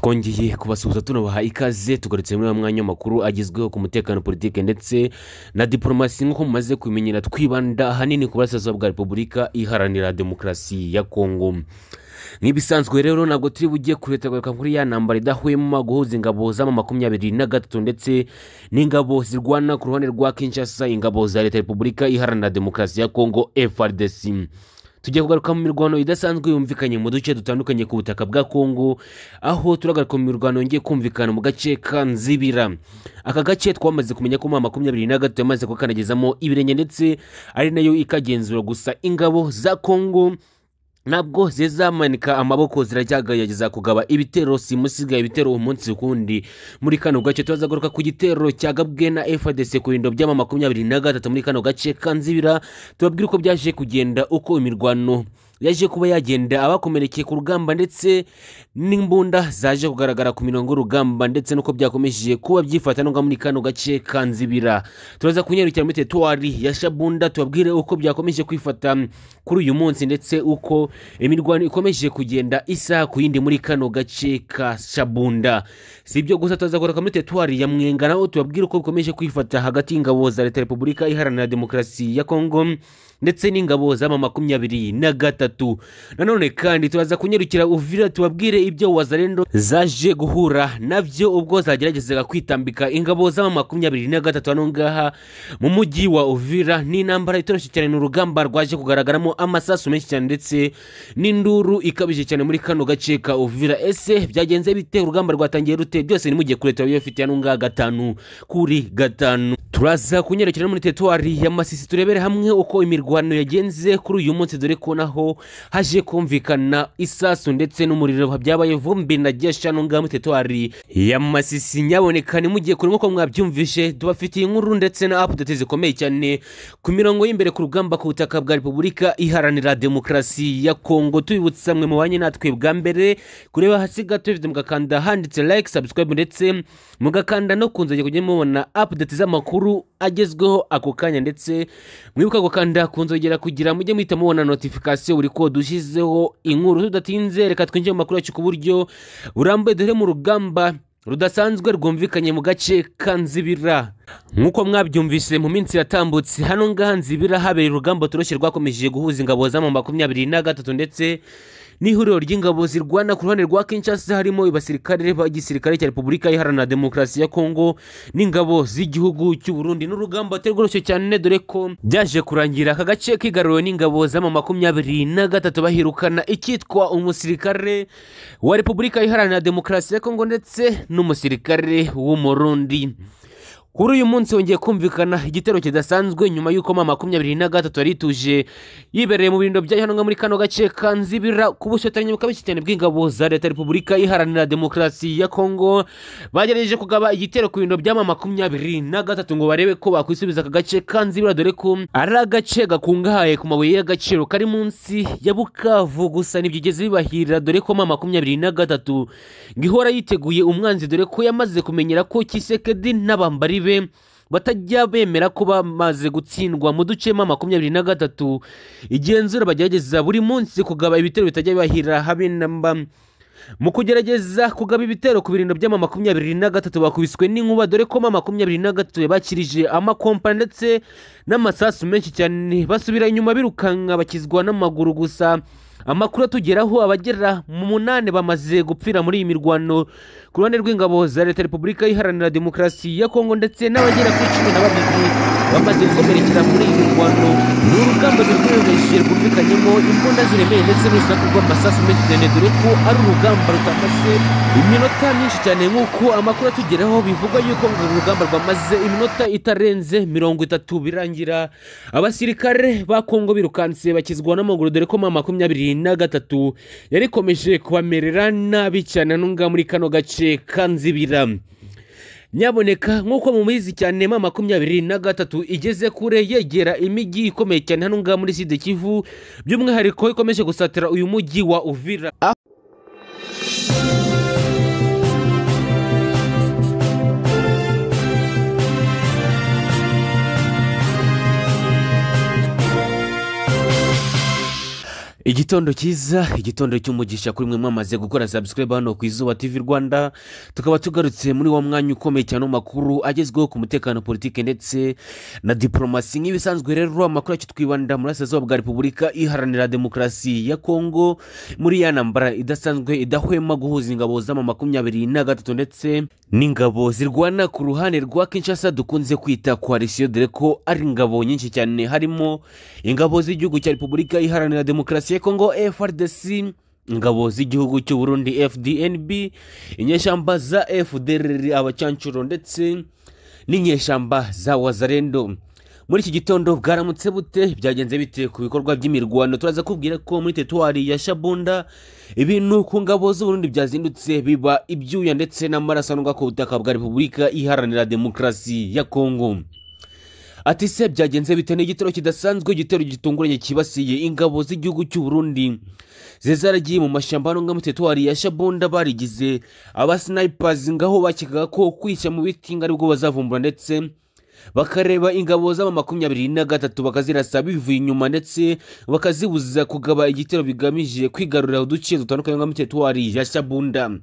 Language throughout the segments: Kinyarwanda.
twongeye kubasuhuza tunabaha ikaze tugarutse muri mwanya makuru agizweho ku mutekano politike ndetse na diplomasi nk'uko mumaze kumenyera twibanda ahanini ku burasirazuba bwa Repubulika Iharanira Demokarasi ya Kongo. Nk'ibisanzwe rero ntabwo turi bugiye kuretagaruka kuri ya ntambara idahwema guhuza ingabo za M23 ndetse n'ingabo zirwana ku ruhande rwa Kinshasa, ingabo za Leta Repubulika Iharanira Demokarasi ya Kongo FARDC. Tugiye kugaruka mu mirwano idasanzwe yumvikanye mu duce dutandukanye ku butaka bwa Kongo, aho turagaruka mu mirwano ngiye kumvikana mu gace ka Nzibira. Aka gace twamaze kumenya ko M23 yamaze kukanagezamo ibirenge ndetse ari nayo ikagenzura, gusa ingabo za Kongo nabwo zizamanika amaboko ziracyagayageza kugaba ibitero simusiga ibitero umunsi ukundi. Muri kano gace tuzagaruka ku gitero cyagabwe na FARDC ku bindo by'ama 23 muri kano gace kanzibira, tubabwira uko byaje kugenda, uko imirwano yaje kuba yagenda, abakomerekeye ku rugamba ndetse n'imbunda zaje kugaragara ku mirongo y'urugamba ndetse nuko byakomeje kuba byifata no muri kano gace kanzibira. Turaza kunyarukira muri teritwari ya Shabunda tubabwire uko byakomeje kwifata kuri uyu munsi ndetse uko imirwano ikomeje kugenda isa ku yindi muri kano gace ka Shabunda. Si ibyo gusa, turaza kugaruka muri teritwari ya Mwenga naho tubabwire uko bikomeje kwifata hagati y'ingabo za Leta Repubulika Iharanira Demokarasi ya Kongo ndetse n'ingabo za M23. Nanone kandi turaza kunyarukira Uvira tubabwire ibyo Wazalendo zaje guhura navyo ubwo zageragezaga kwitambika ingabo za M23 hano ngaha mu mujyi wa Uvira. Ni intambara itoroshye cyane, n'urugamba rwaje kugaragaramo amasasu menshi cyane ndetse n'induru ikabije cyane muri kano gace ka Uvira. Ese byagenze bite? Urugamba rwatangiye rute? Byose ni mugiye kureta bifite hano ngaha 5-5. Turaza kunyarukira muri teritwari ya Masisi turebere hamwe uko imirwano yagenze kuri uyu munsi, dore ko naho haje kumvikana isasu ndetse n'umuriro byabaye vumbi na jesha no ngamu teritwari ya Masisi. Nyaboneka ni mugiye kuri nko mwabyumvishe, tubafitiye inkuru ndetse na update zikomeye cyane ku mirongo y'imbere ku rugamba ku butaka bwa Repubulika Iharanira Demokarasi ya Kongo. Tubibutsa mwe mubanye natwe bwa mbere kureba hasi gato video mugakanda handitse like, subscribe ndetse mugakanda no kunzanye kujya mubona update z'amakuru agezweho ako kanya, ndetse mwibuka gukanda kunzogera kugira mujye muhita mubona notification buri ko dushizeho inkuru. Tudatinze reka twinjire mu makuru yacu ku buryo urambuye, dore mu rugamba rudasanzwe rwumvikanye mu gace ka Nzibira. Nkuko mwabyumvise mu minsi yatambutse hano ngaha Nzibira habera urugamba toroshye rwakomeje guhuza ingabo za M23 ndetse n'ihuriro ry'ingabo zirwana ku ruhande rwa Kinshasa, harimo abasirikare b'igisirikare cya Repubulika Iharanira Demokarasi ya Kongo n'ingabo z'igihugu cy'u Burundi. N'urugamba terworoshye cyane, dore ko byaje kurangira aka gace kigaruwe n'ingabo za M23 bahirukana ikitwa umusirikare wa Repubulika Iharanira Demokarasi ya Kongo ndetse n'umusirikare w'Umurundi. Kuri uyu munsi wongeye kumvikana igitero kidasanzwe nyuma yuko M23 yarituje yibereye mu bindo bya hano muri kano gace ka Nzibira ku bushotanyi bukabije cyane bw'ingabo za Leta Repubulika Iharanira Demokarasi ya Kongo. Bagerageje kugaba igitero ku bindo bya M23 ngo barebe ko bakwisubiza aka gace ka Nzibira, dore ko ari agace gakungahaye ku mabuye y'agaciro kari munsi ya Bukavu. Gusa nibyigeze bibahirira, dore ko M23 ngihora yiteguye umwanzi, dore ko yamaze kumenyera ko Kisekedi n'abambari batajya bemera ko bamaze gutsindwa mu duce M23 igenzura bagerageza buri munsi kugaba ibitero bitajya bibahira habe namba. Mu kugerageza kugaba ibitero ku birindo bya M23 bakubiswe n'inkuba, dore ko M23 bakirije amakompa ndetse n'amasasu menshi cyane, basubira inyuma birukanka bakizwa n'amaguru. Gusa amakuru atugeraho abagera mu 8 bamaze gupfira muri iyi mirwano ku ruhande rw'ingabo za Leta Repubulika Iharanira Demokarasi ya Kongo ndetse n'abagera kuri 12 bamaze gukomerekera muri iyi mirwano. N'urugamba rw'uruhereje rwumvikanyemo imbunda ziremeye ndetse n'urusaku rw'amasasu menshi cyane, dore ko ari urugamba rutafashe iminota myinshi cyane nk'uko amakuru atugeraho bivuga yuko urugamba rwamaze iminota itarenze 30 birangira abasirikare ba Kongo birukanse bakizwa n'amaguru, dore ko M23 yarikomeje kubamerera nabi cyane nunga muri kano gace kanzibira. Nyaboneka nkuko mumizi cyane M23 igeze kure yegera imijyi ikomeye cyane hano nga muri Sud Kivu, by'umwihariko ikomeje gusatira uyu mujyi wa Uvira. Igitondo cyiza, igitondo cy'umugisha kuri mwe mwamaze gukora subscribe hano ku Izuba TV Rwanda. Tukaba tugarutse muri wa mwanya ukomeye cyane makuru agezweho ku mutekano politike ndetse na diplomasi. Nk'ibisanzwe rero amakuru yacu twibanda muri Burasirazuba bwa Repubulika Iharanira Demokarasi ya Kongo, muri ya ntambara idasanzwe idahwema guhuza ingabo za M23 ndetse n'ingabo zirwana ku ruhande rwa Kinshasa dukunze kwita coalition, dore ko ari ingabo nyinshi cyane, harimo ingabo z'igihugu cya Repubulika Iharanira Demokarasi ya Kongo FARDC, ingabo z'igihugu cy'u Burundi FDNB, inyeshyamba za FDLR abacancuro ndetse n'inyeshyamba za Wazalendo. Muri iki gitondo bwaramutse bute, byagenze bite ku bikorwa by'imirwano? Turaza kubwira ko muri teritwari ya Shabunda ibintu ku ngabo z'u Burundi byazindutse biba ibyuya ndetse n'amaraso anuka ku butaka bwa Repubulika Iharanira Demokarasi ya Kongo. Ati se byagenze bite? N'igitero kidasanzwe, igitero gitunguranye kibasiye ingabo z'igihugu cy'u Burundi zezaragiye mu mashyamba no mu teritwari ya Shabunda. Barigize aba snipers ngaho bakikaga ko kwica mu biti ngari bwo bazavumbura ndetse bakareba ingabo za M23 bakazirasa bivuye inyuma ndetse bakazibuza kugaba igitero bigamije kwigarurira uduce dutandukanye mu teritwari ya Shabunda.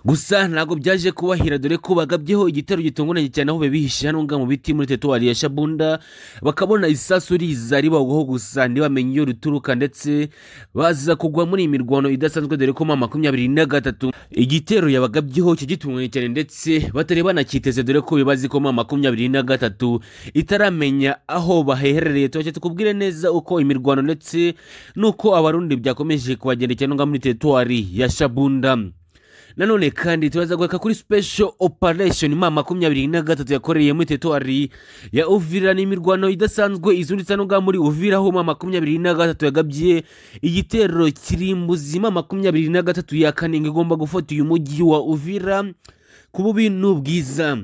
Gusa ntago byaje kubahira, dore ko bagabyeho igitero gitunguranye cyane aho bebihishe hano mu biti muri teritwari ya Shabunda, bakabona isasu riza ribagwaho gusa ntibamenye iyo ruturuka ndetse baza kugwa muri imirwano idasanzwe, dore ko M23 igitero yabagabyeho gitunguranye cyane ndetse batari banakiteze, dore ko bibazi ko M23 itaramenya aho baheherereye. Twaje tukubwire neza uko imirwano ndetse nuko abarundi byakomeje kubagendekera muri teritwari ya Shabunda. Nanone kandi turaza gweka kuri special operation M23 yakoreye muri teritwari ya Uvira, n'imirwano idasanzwe izunditse no muri Uvira aho M23 yagabye igitero kirimbuzi. M23 yakanenga igomba gufata uyu mujyi wa Uvira ku bintu bwiza.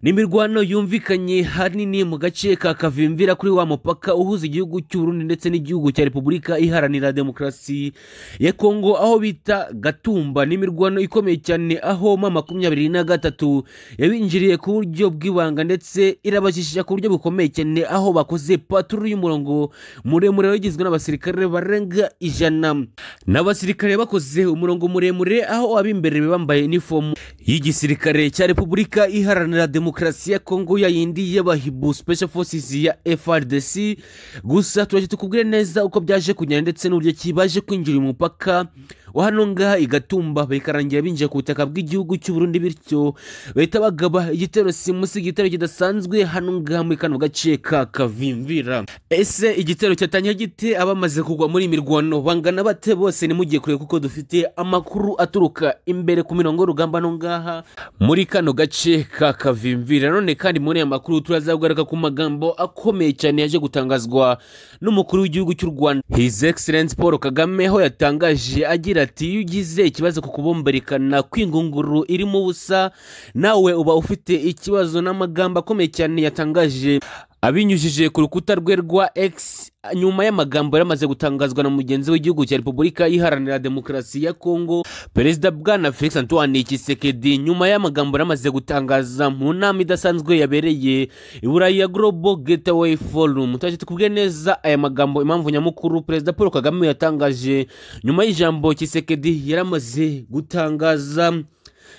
N'imirwano yumvikanye hanini mu gace ka Kavimvira kuri wa mupaka uhuza igihugu cy'u Burundi ndetse n'igihugu cya Repubulika Iharanira Demokarasi ya Kongo aho bita Gatumba. N'imirwano ikomeye cyane aho M23 yabinjiriye ku buryo bw'ibanga ndetse irabashisha ku buryo bukomeye cyane aho bakoze patrouille y'umurongo muremure wagizwe n'abasirikare barenga 100. N'abasirikare bakoze umurongo muremure aho abimbere bambaye uniform y'igisirikare cya Repubulika Iharanira Demokarasi ya Kongo ya yindi y'abahibu Special Forces ya FARDC. Gusa turaje tukubwire neza uko byaje kugenda ndetse n'uburyo kibaje kwinjira umupaka wa hano ngaha Igatumba, bikarangira binjiye ku butaka bw'igihugu cy'u Burundi, bityo bahita bagaba igitero simusi, igitero kidasanzwe hano ngaha muri kano gace ka Kavimvira. Ese igitero cyatangiye gite? Abamaze kugwa muri imirwano bangana bate? Bose nimugiye kureba kuko dufite amakuru aturuka imbere ku mirongo y'urugamba no ngaha muri kano gace ka Kavimvira. None kandi muri aya makuru turazagugaruka ku magambo akomeye cyane yaje gutangazwa n'umukuru w'igihugu cy'u Rwanda His Excellency Paul Kagame, aho yatangaje agira ati iyo ugize ikibazo ku kubomberekana kw'ingunguru irimo ubusa nawe uba ufite ikibazo. N'amagambo akomeye cyane yatangaje abinyujije ku rukuta rwe rwa X nyuma y'amagambo yaramaze gutangazwa na mugenzi w'igihugu cya Repubulika Iharanira Demokarasi ya Kongo Perezida Bwana Felix Antoine Tshisekedi, nyuma y'amagambo yaramaze gutangaza mu nama idasanzwe yabereye i Burayi ya Global Gateway Forum. Twaje tukubwire neza aya magambo, impamvu nyamukuru Perezida Paul Kagame yatangaje nyuma y'ijambo Tshisekedi yaramaze gutangaza.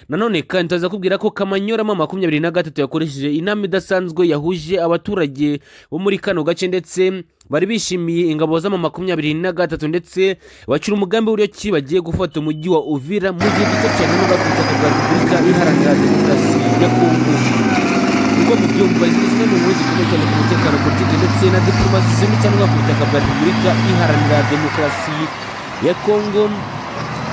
Nanone kandi tuza kubwira ko Kamanyora M23 yakoresheje inama idasanzwe yahuje abaturage bo muri kano gace ndetse bari bishimiye ingabo za M23 ndetse bacura umugambi w'uburyo ki bagiye gufata umujyi wa Uvira mu gihe gito cyane no gutaka bwa Repubulika Iharanira Demokarasi ya Kongo. Uko mu byumva zimwe mu muzi cyane ku mutekano politiki ndetse na diplomasi cyane no gutaka bwa Repubulika Iharanira Demokarasi ya Kongo.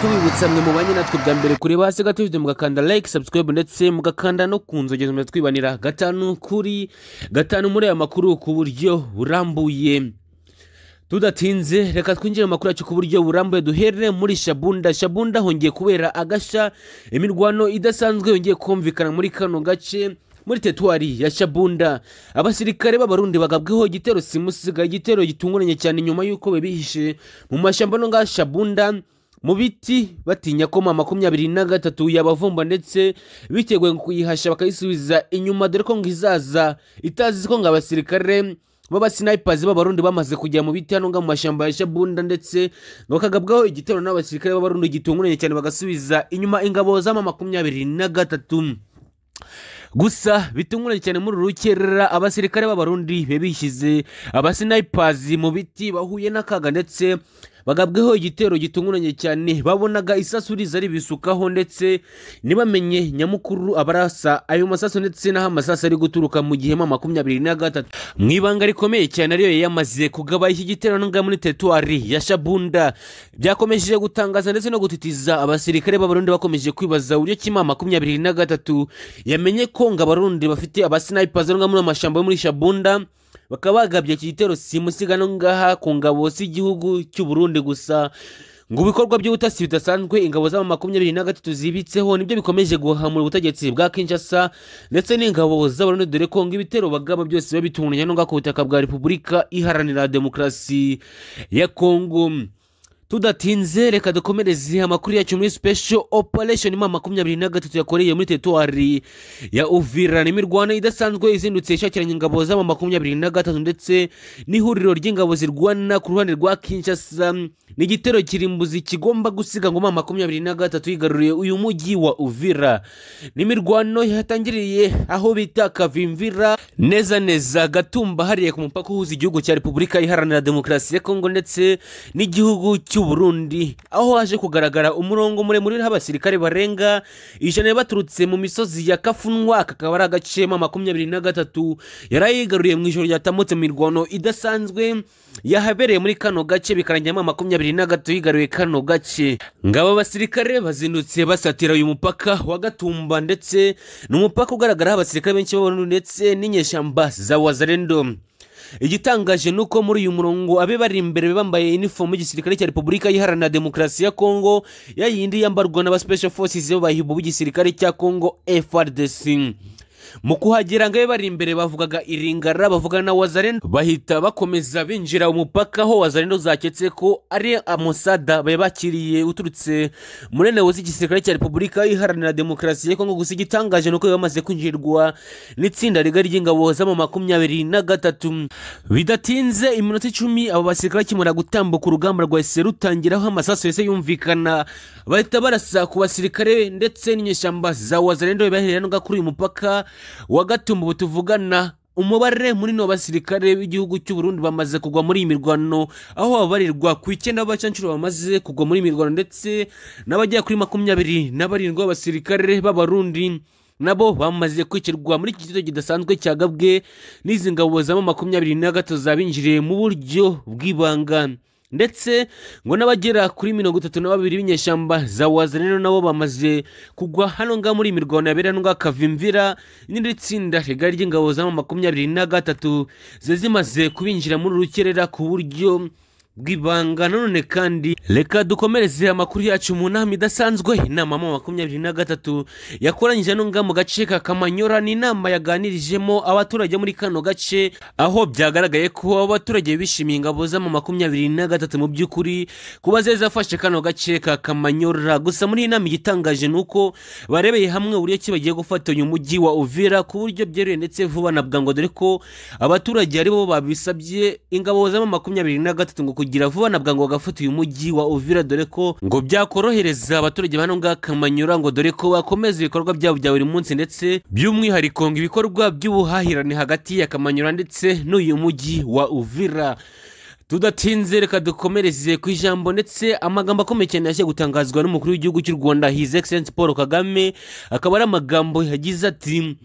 Tubibutsa mwe mubanye natwe bwa mbere kureba hasi gato mugakanda like, subscribe ndetse mugakanda no kunzogeza mu twibanira 5 kuri 5 muri aya makuru ku buryo burambuye. Tudatinze reka twinjire mu makuru yacu ku buryo burambuye. Duhere muri Shabunda. Shabunda hongeye kubera agasha, imirwano idasanzwe yongeye kumvikana muri kano gace muri teritwari ya Shabunda. Abasirikare b'abarundi bagabweho igitero simusiga, igitero gitunguranye cyane nyuma y'uko bebihishe mu mashyamba no ngaha Shabunda mu biti batinya ko M23 yabavumba ndetse biteguye kuyihasha bakayisubiza inyuma, dore ko ngizaza itazi ko ngabasirikare b'abasnipers b'abarundi bamaze kujya mu biti hano nga mu mashyamba ya Shabunda, ndetse bakagabwaho igitero n'abasirikare b'abarundi gitunguranye cyane bagasubiza inyuma ingabo za M23. Gusa bitunguranye cyane muri rukerera abasirikare b'abarundi bebishyize abasnipers mu biti bahuye n'akaga, ndetse bagabweho igitero gitunguranye cyane babonaga isasu riza ribisukaho, ndetse nibamenye nyamukuru abarasa ayo masasu ndetse n'aho amasasu ari guturuka mu gihe M23 mwibanga rikomeye cyane ariyo yamaze kugaba iki gitero nga muri teritwari ya Shabunda. Byakomeje gutangaza ndetse no gutitiza abasirikare b'abarundi bakomeje kwibaza uburyo ki M23 yamenye ko ngo abarundi bafite abasnipers nga muri amashamba yo muri Shabunda, bakaba bagabye iki gitero simusigano ngaha ku ngabo z'igihugu cy'u Burundi. Gusa ngo ibikorwa by'ubutasi bidasanzwe ingabo za M23 zibitseho nibyo bikomeje guhamura ubutegetsi bwa Kinshasa ndetse n'ingabo z'abarundi, dore ko ngo ibitero bagaba byose babitunganya no ku butaka bwa Repubulika Iharanira Demokarasi ya Kongo. Tudatinze reka dukomereze amakuru yacu muri special operation M23 yakoreye muri teritwari ya Uvira. N'imirwano idasanzwe izindutse ishakiranye ingabo za M23 ndetse n'ihuriro ry'ingabo zirwana ku ruhande rwa Kinshasa. N'igitero kirimbuzi kigomba gusiga ngo M23 yigaruriye uyu mujyi wa Uvira. N'imirwano yatangiriye aho bita Kavimvira neza Gatumba hariye ku mupaka uhuza igihugu cya Repubulika Iharanira Demokarasi ya Kongo ndetse n'igihugu cy'u Burundi, aho haje kugaragara umurongo muremure w'abasirikare barenga ijana baturutse mu misozi ya Kafunwa, kakaba ari agace M23 yarayigaruriye mu ijoro ryatamutse mu mirwano idasanzwe yahabereye muri kano gace, bikarangira M23 yigaruye kano gace. Ngaba basirikare bazindutse basatira uyu mupaka wa Gatumba, ndetse n'umupaka ugaragara abasirikare benshi b'abarundi ndetse n'inyeshyamba za Wazalendo. Igitangaje nuko muri uyu murongo abe bari imbere bambaye uniform y'igisirikare cya Repubulika Iharanira Demokarasi ya Kongo, yayindi yambarwa n'aba special forces b'abahibu b'igisirikare cya Kongo FARDC. Mu kuhagera ngo bari imbere bavugaga Iringara, bavugana na Wazalendo, bahita bakomeza binjira umupaka aho Wazalendo zaketse ko ari amusada bakiriye uturutse muri newo z'igisirikare cya Repubulika Iharanira Demokarasi ya Kongo. Gusa igitangaje nuko bamaze kwinjirwa n'itsinda rigari ry'ingabo za M23. Bidatinze iminota 10 abo basirikare kimura gutambuka urugamba rwa serutangiraho amasaso yose yumvikana, bahita barasa ku basirikare ndetse n'inyeshyamba za Wazalendo baherera no kuri uyu mupaka wa Gatumba. Tuvugana umubare muri no basirikare b'igihugu cy'u Burundi bamaze kugwa muri imirwano, aho abarirwa ku 9 b'abacancuro bamaze kugwa muri imirwano, ndetse n'abajya kuri 27 b'abasirikare b'abarundi nabo bamaze kwikirwa muri iki gitero kidasanzwe cyagabwe n'izi ngabo za M23 zabinjiriye mu buryo bw'ibanga. Ndetse ngo n'abagera kuri 32 b'inyeshyamba za Wazalendo nabo bamaze kugwa hano nga muri imirwano yabera no Kavimvira, n'indi tsinda rigari ry'ingabo za M23 zimaze kubinjira muri rukerera ku buryo bw'ibanga. None kandi reka dukomereze amakuru yacu mu nama idasanzwe. Inama M23 yakoranyije no nga mu gace ka Kamanyora, ni inama yaganirijemo abaturage muri kano gace, aho byagaragaye ko abaturage bishimiye ingabo za M23 mu by'ukuri kuba zafashe kano gace ka Kamanyora. Gusa muri inama igitangaje nuko barebeye hamwe uburyo ki bagiye gufata uyu mujyi wa Uvira ku buryo byeruye ndetse vuba na bwango, dore ko abaturage ari bo babisabye ingabo za M23 ngo kugira vuba na bwango gafata uyu mujyi wa Uvira, dore ko ngo byakorohereza abaturage bano nga Kamanyora, ngo dore ko bakomeza ibikorwa byabo bya buri munsi, ndetse by'umwihariko ngo ibikorwa by'ubuhahirane hagati ya Kamanyora ndetse n'uyu mujyi wa Uvira. Tudatinze reka dukomereze ku ijambo ndetse amagambo akomeye cyane yashye gutangazwa n'umukuru w'igihugu cy'u Rwanda His Excellency Paul Kagame, akaba ari amagambo yagize ati: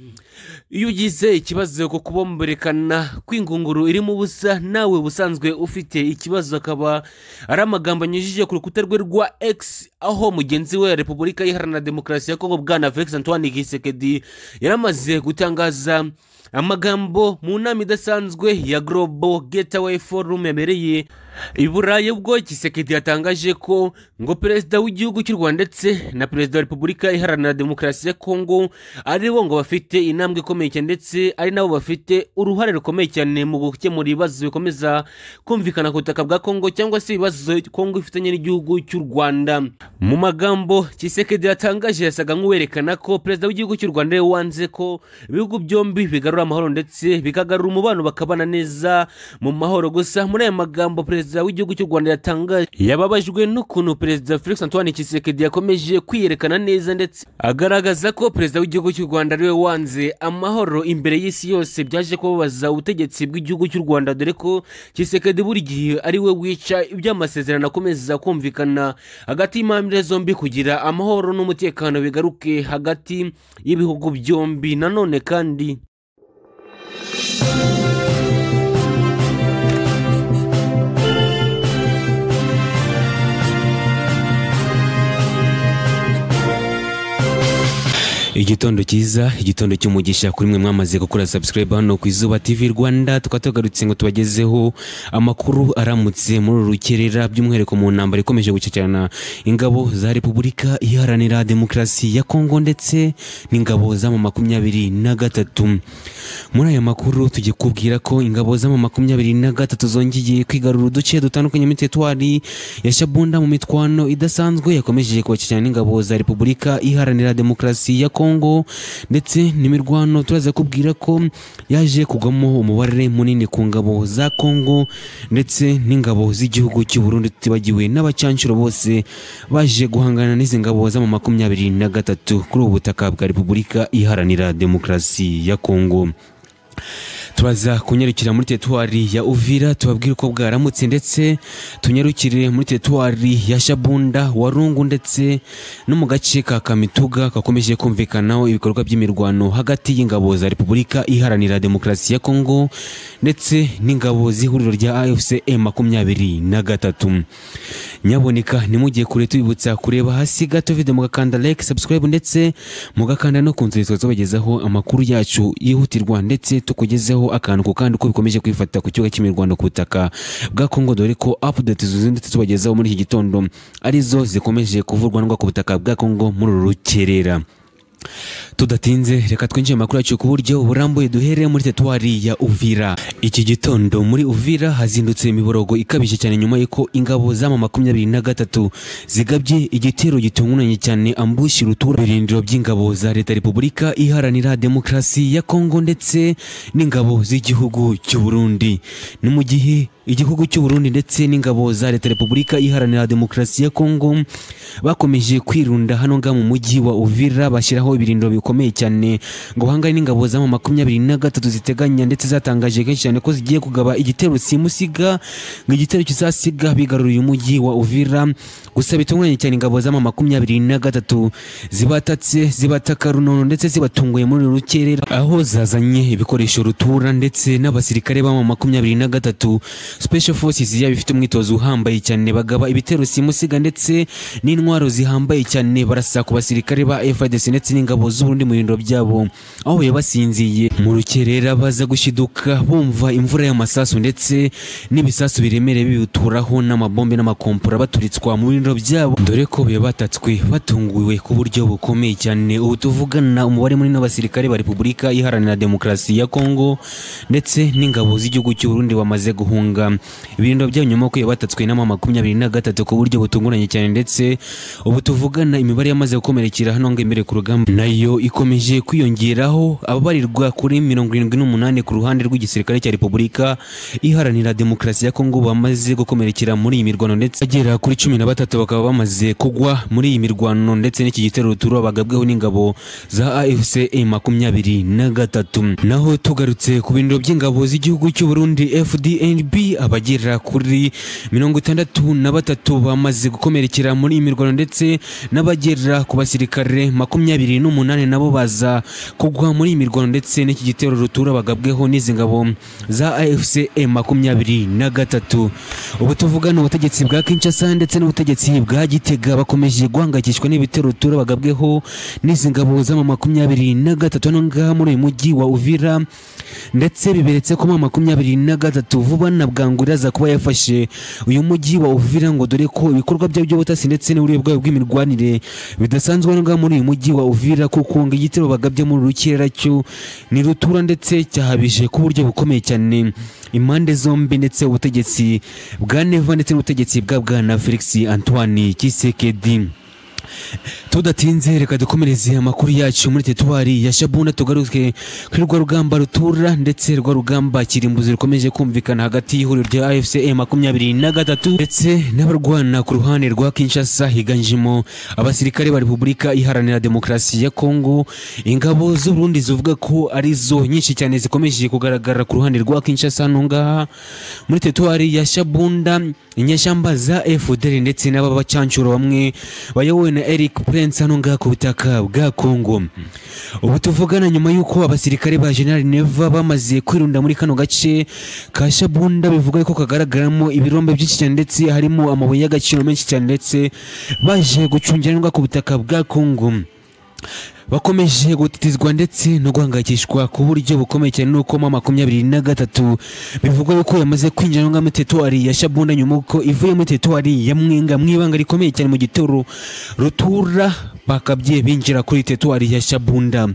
iyo ugize ikibazo ko kubomberekana kw'ingunguru iri mu busa nawe busanzwe ufite ikibazo. Akaba ari amagambo anyujije ku rukuta rwe rwa X, aho mugenzi we Repubulika Iharanira Demokarasi ya Kongo bwana Felix Antoine Tshisekedi yaramaze gutangaza amagambo mu nama idasanzwe ya Global Gateway Forum yabereye i Burayi, ubwo Tshisekedi yatangaje ko ngo perezida w'igihugu cy'u Rwanda ndetse na perezida wa Repubulika Iharanira Demokarasi ya Kongo ari bo ngo bafite intambwe ikomeye cyane, ndetse ari nabo bafite uruhare rukomeye cyane mu gukemura ibibazo bikomeza kumvikana ku butaka bwa Kongo, cyangwa se ibibazo Kongo ifitanye n'igihugu cy'u Rwanda. Mu magambo Tshisekedi yatangaje yasaga nk'uwerekana ko perezida w'igihugu cy'u Rwanda wanze ko ibihugu byombi bigarura amahoro ndetse bikagarura umubano bakabana neza mu mahoro. Gusa muri aya magambo perezida w'igihugu cy'u Rwanda yatangaje yababajwe n'ukuntu perezida Felix Antoine Tshisekedi yakomeje kwiyerekana neza ndetse agaragaza ko perezida w'igihugu cy'u Rwanda ariwe wanze amahoro imbere y'isi yose, byaje kubabaza ubutegetsi bw'igihugu cy'u Rwanda, dore ko Tshisekedi buri gihe ariwe wica iby'amasezerano akomeza kumvikana hagati y'impande zombi kugira amahoro n'umutekano bigaruke hagati y'ibihugu byombi. Nanone kandi igitondo cyiza, igitondo cy'umugisha kuri mwe mwamaze gukora subscribe hano ku Izuba TV Rwanda. Tukatugarutse ngo tubagezeho amakuru aramutse muri rukerera, by'umwihariko mu ntambara ikomeje gucecana ingabo za Repubulika Iharanira Demokarasi ya Kongo ndetse n'ingabo za M23. Muri aya makuru tugiye kubwira ko ingabo za M23 zongeye kwigarura uduce dutandukanye mu teritwari ya Shabunda mu mitwano idasanzwe yakomeje kubacecana n'ingabo za Repubulika Iharanira Demokarasi ya Kongo ndetse n'imirwano turaza kubwira ko yaje kugwamo umubare munini ku ngabo za Kongo ndetse n'ingabo z'igihugu cy'u Burundi, tutibagiwe n'abacancuro bose baje guhangana n'izi ngabo za M23 kuri ubu butaka bwa Repubulika Iharanira Demokarasi ya Kongo. Turaza kunyarukira muri teritwari ya Uvira tubabwira ko bwaramutse, ndetse tunyarukire muri teritwari ya Shabunda, Warungu ndetse no mu gace ka Kamituga kakomeje kumvikanaho ibikorwa by'imirwano hagati y'ingabo za Repubulika Iharanira Demokarasi ya Kongo ndetse n'ingabo z'ihuriro rya AFC M23. Nyaboneka nimugiye kure tubibutsa kureba hasi gato video mugakanda like, subscribe ndetse mugakanda no kunzira tubagezaho amakuru yacu yihutirwa ndetse tukugezeho akantu ku kandi uko bikomeje kwifata ku kibuga cy'imirwano ku butaka bwa Kongo, dore ko update zuzindi tubagezaho muri iki gitondo arizo zikomeje kuvurwa ngo ku butaka bwa Kongo muri rukerera. Tudatinze reka twinjiye amakuru yacu ku buryo burambuye, duhere muri teritwari ya Uvira. Iki gitondo muri Uvira hazindutse imiborogo ikabije cyane nyuma y'uko ingabo za M23 zigabye igitero gitunguranye cyane ambushi rutura birindiro by'ingabo za Leta Repubulika Iharanira Demokarasi ya Kongo ndetse n'ingabo z'igihugu cy'u Burundi. Ni mu gihe igihugu cy'u Burundi ndetse n'ingabo za Leta Repubulika Iharanira Demokarasi ya Kongo bakomeje kwirunda hano nga mu mujyi wa Uvira bashyiraho ibirindiro bikomeye cyane ngo bahangane n'ingabo za M23 ziteganya ndetse zatangaje kenshi cyane ko zigiye kugaba igitero simusiga, ngo igitero kizasiga bigaruriye umujyi wa Uvira. Gusa bitunguranye cyane ingabo za M23 zibatatse zibataka runono ndetse zibatunguye muri rukerera, aho zazanye ibikoresho rutura ndetse n'abasirikare ba M23 Special Forces yaba ifite umwitozo uhambaye cyane, bagaba ibitero simusiga ndetse n'intwaro zihambaye cyane, barasa ku basirikare ba FARDC ndetse n'ingabo z'uburundi mu birindiro byabo, aho yabasinziye mu rukerera baza gushiduka bumva imvura y'amasasu ndetse n'ibisasu biremereye bibuturaho n'amabombe n'amakompora baturitswa mu birindiro byabo, dore ko batatswe batunguwe ku buryo bukomeye cyane. Ubu tuvugana umubare munini w'abasirikare ba Repubulika Iharanira Demokarasi ya Kongo ndetse n'ingabo z'igihugu cy'u Burundi bamaze guhunga ibirindiro byabo nyuma ko yabatatswe na M23 ku buryo butunguranye cyane, ndetse ubu tuvugana imibare yamaze gukomerekera hano ngo imbere ku rugamba nayo ikomeje kwiyongeraho, ababarirwa kuri 78 ku ruhande rw'igisirikare cya Repubulika Iharanira Demokarasi ya Kongo bamaze gukomerekera muri iyi mirwano, ndetse agera kuri 13 bakaba bamaze kugwa muri iyi mirwano ndetse n'iki gitero ruturo bagabweho n'ingabo za AFC M23. Naho tugarutse ku birindiro by'ingabo z'igihugu cy'u Burundi FDNB, abagera kuri 63 bamaze gukomerekera muri iyi mirwano ndetse n'abagera ku basirikare 28 nabo baza kugwa muri iyi mirwano ndetse n'iki gitero rutura bagabweho n'izi ngabo za AFC M23. Ubu tuvugana ubutegetsi bwa Kinshasa ndetse n'ubutegetsi bwa Gitega bakomeje guhangayikishwa n'ibitero rutura bagabweho n'izi ngabo za M23 hano ngaha muri uyu mujyi wa Uvira, ndetse biberetse ko M23 vuba na bwangu iraza kuba yafashe uyu mujyi wa Uvira, ngo dore ko ibikorwa by'ubutasi ndetse n'uburyo bw'imirwanire bidasanzwe hano ngaha muri uyu mujyi wa Uvira, kuko ngo igitero bagabye muri rukerera cyo ni rutura ndetse cyahabije ku buryo bukomeye cyane impande zombi, ndetse ubutegetsi bwa Neva ndetse n'ubutegetsi bwa Bwana Felix Antoine Tshisekedi. Tudatinze reka dukomereze amakuru yacu muri teritwari ya Shabunda, tugaruke kuri rwa rugamba rutura ndetse rwa rugamba kirimbuzi rukomeje kumvikana hagati y'ihuriro rya AFC M23 ndetse n'abarwana ku ruhande rwa Kinshasa, higanjemo abasirikare ba Repubulika Iharanira Demokarasi ya Kongo. Ingabo z'u Burundi zivuga ko arizo nyinshi cyane zikomeje kugaragara ku ruhande rwa Kinshasa nongaha muri teritwari ya Shabunda. Inyeshyamba za FDL ndetse n'abacancuro bamwe bayobowe na Eric Prince hano ngaha ku butaka bwa Kongo. Ubu tuvugana nyuma y'uko abasirikare ba General Neva bamaze kwirunda muri kano gace ka Shabunda, bivuga ko kagaragaramo ibirombe byinshi cyane ndetse harimo amabuye y'agaciro menshi cyane ndetse baje gucungiranwa ku butaka bwa Kongo. Bakomeje gutitizwa ndetse no guhangayikishwa ku buryo bukomeye cyane nuko M23 bivugwa yuko yamaze kwinjira mu teritwari ya Shabunda nyuma uko ivuye mu teritwari ya Mwenga mwibanga rikomeye cyane mu gitoro rutura, bakabye binjira kuri teritwari ya Shabunda.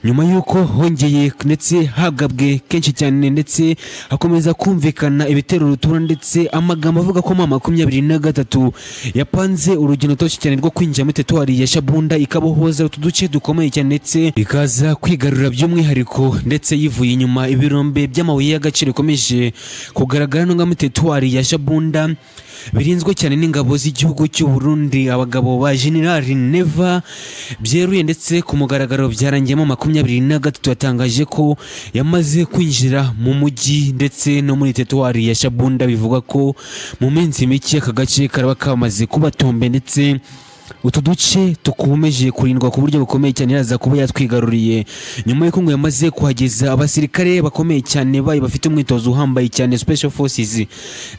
Nyuma yuko hongeye ndetse hagabwe kenshi cyane ndetse hakomeza kumvikana ibitero rutura ndetse amagambo avuga ko M23 yapanze urugendo toshi cyane rwo kwinjira muri teritwari ya Shabunda ikabohoza utuduce dukomeye cyane ndetse ikaza kwigarurira by'umwihariko ndetse yivuye inyuma ibirombe by'amabuye y'agaciro bikomeje kugaragara no muri teritwari ya Shabunda birinzwe cyane n'ingabo z'igihugu cy'u Burundi. Abagabo ba General Neva byeruye ndetse ku mugaragaro byarangiyemo M23 yatangaje ko yamaze kwinjira mu mujyi ndetse no muri teritwari ya Shabunda. Bivuga ko mu minsi mike aka gace karaba kamaze kubatombe ndetse utu duce tukomeje kurindwa ku buryo bukomeye cyane, yaza kuba yatwigaruriye nyuma y'uko ngo yamaze kuhageza abasirikare bakomeye cyane bayi bafite umwitozo uhambaye cyane Special Forces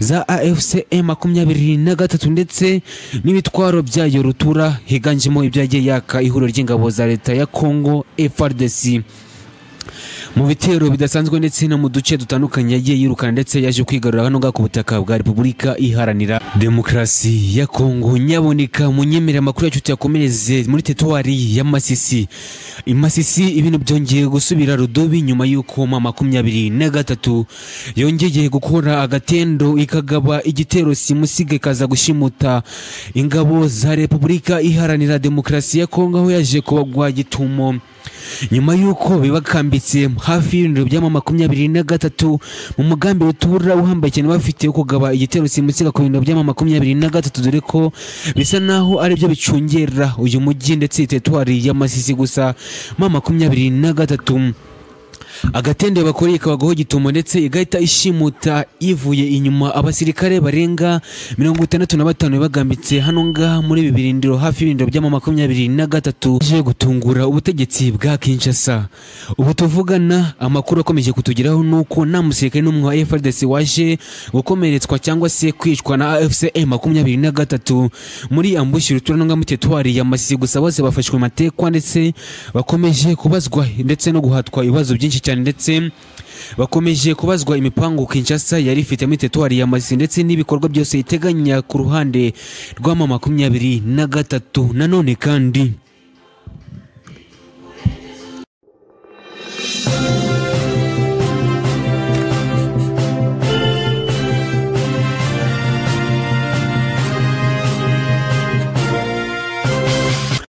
za AFC M23 ndetse n'ibitwaro byayo rutura, higanjemo ibyagiye yaka ihuriro ry'ingabo za leta ya Kongo FARDC mu bitero bidasanzwe ndetse no mu duce dutandukanye yagiye yirukana ndetse yaje kwigarura hano ku butaka bwa Repubulika Iharanira Demokarasi ya Kongo. Nyaboneka munyemera amakuru yacu tuyakomereze muri teritwari ya Masisi. Imasisi ibintu byongeye gusubira rudobi nyuma y'uko M23 yongeye gukora agatendo ikagaba igitero simusiga kaza gushimuta ingabo za Repubulika Iharanira Demokarasi ya Kongo, aho yaje kubagwa gitumo nyuma y'uko bibakambitse hafi y'ibintu bya M23 mu mugambi rutura uhambaye cyane bafite kugaba igitero simusiga ku bintu bya M23, dore ko bisa naho ari byo bicungera uyu mujyi ndetse teritwari ya Masisi. Gusa M23 agatende bakoreye kabagaho gitumo ndetse igahita ishimuta ivuye inyuma abasirikare barenga 65 bagambitse hano ngaha muri bibirindiro hafi y'ibindiro bya M23 je gutungura ubutegetsi bwa Kinshasa. Ubu tuvugana amakuru akomeje kutugeraho nuko nta musirikare n'umwe wa FARDC waje gukomeretswa cyangwa se kwicwa na AFC M23 muri ambush rutura no muri teritwari ya Masisi. Gusa bose bafashwe matekwa ndetse bakomeje kubazwa ndetse no guhatwa ibibazo byinshi cyane ndetse bakomeje kubazwa imipango Kinshasa yari ifite muri teritwari ya Masisi ndetse n'ibikorwa byose iteganya ku ruhande rwa M23. Nanone kandi